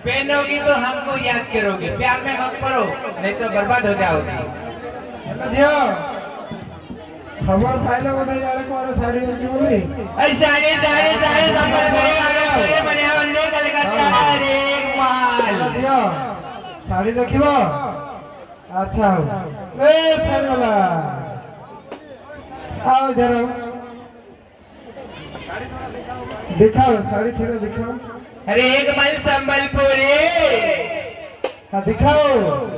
पहनोगी तो हमको याद करोगे, प्यार में मत पड़ो नहीं तो बर्बाद हो जाओगी। खबर फाइल बना जाने को साड़ी अच्छी बोली साड़ी साड़ी साड़ी संभल बड़े बने वंदे कलकत्ता रे माल साड़ी देखिबो अच्छा हो ए साड़ी वाला आओ जरा दिखाओ साड़ी थोड़ा दिखाओ। अरे एक मल संबलपुरी दिखाओ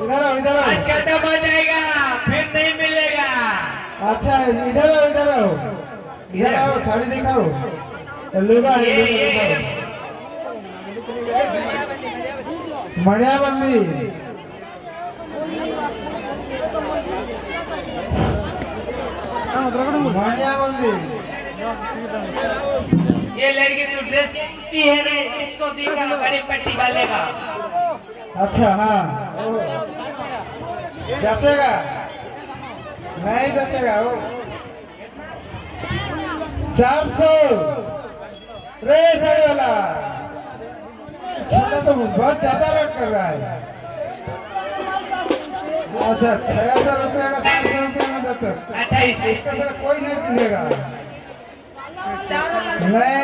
इधर आओ इधर आओ। आज खत्म हो जाएगा फिर नहीं मिलेगा। अच्छा इधर आओ इधर आओ इधर आओ साड़ी दिखाओ लुगा है मणिया बंदी मणिया बंदी ये लड़की तो ड्रेस है रे इसको दिखा बड़ी पट्टी वाले का। अच्छा हाँ जचेगा नहीं जचेगा वो 400 रे साड़ी वाला छोटा तो बहुत ज्यादा रेट कर रहा है। अच्छा 6000 रुपये का 400 रुपये में देते 28 इसका तो कोई नहीं मिलेगा। नहीं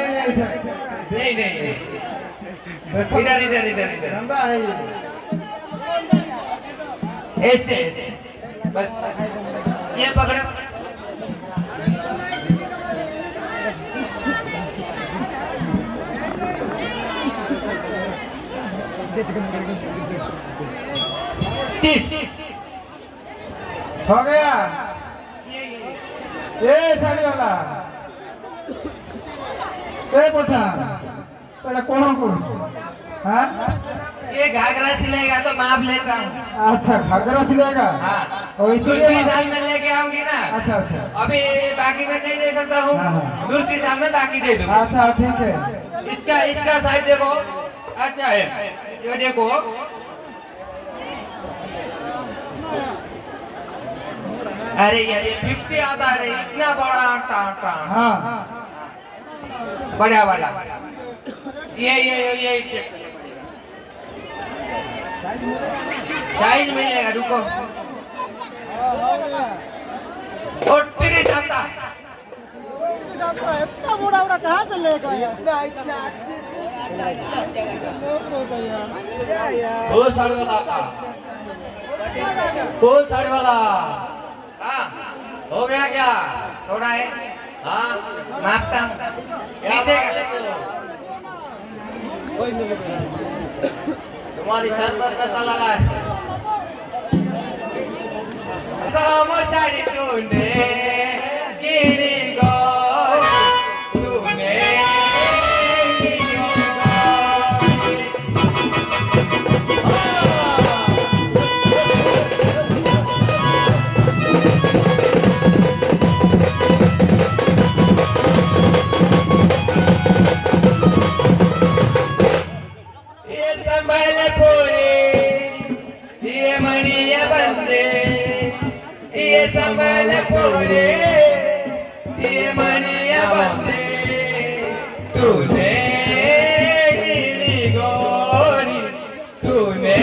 इधर इधर इधर इधर लंबा है ऐसे बस ये पकड़ो। हो गया ये साड़ी वाला ए पोठा तेरा कौन कौन हाँ ये घाघरा सिलेगा तो माप लेता हूँ। अच्छा घाघरा सिलेगा हाँ और दूसरी साल में लेके आऊंगी ना। अच्छा अच्छा अभी बाकी में नहीं दे सकता हूँ। हाँ। दूसरी साल में बाकी दे दूँ। अच्छा ठीक है इसका इसका साइज देखो अच्छा है ये देखो अरे यार ये 50 आता है इतना बड़ा टाटा हाँ बड़ा वाला ये साइज मिलेगा रुको और 30 आता इतना बड़ा बड़ा कहाँ से लेगा वो साड़ी वाला का वो साड़ी वाला हाँ हो गया क्या थोड़ा है हाँ मापता हूँ नीचे तुम्हारी सर पर पैसा लगा है कम साड़ी तूने गिरी गो तूने संबलपुरी ये मनिया बंदे तूने गिरी गोरी तूने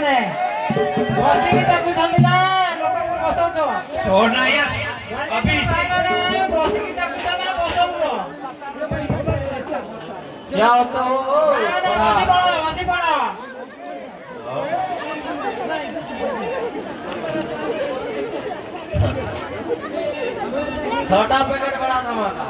ମାନେ ବସିକି ଦେଖୁଛନ୍ତି ନା ଲୋକଙ୍କୁ ବସଉଛ छोड़ना यार अभी ମାନେ ବସିକି ଦେଖୁଛ ନା ବସଉଛ ଯାଅ ତ ବସି ପଡ଼ छोटा पैकेट बड़ा सामान का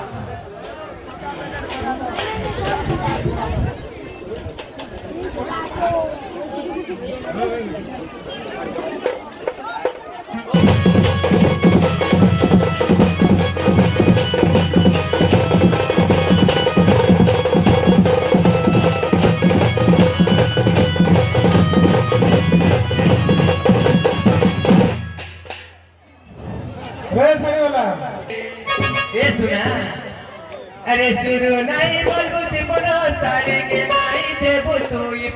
रे सही वाला ये सुना अरे शुरू नहीं बोलबो से बोलो सारे के नहीं देबो तो ये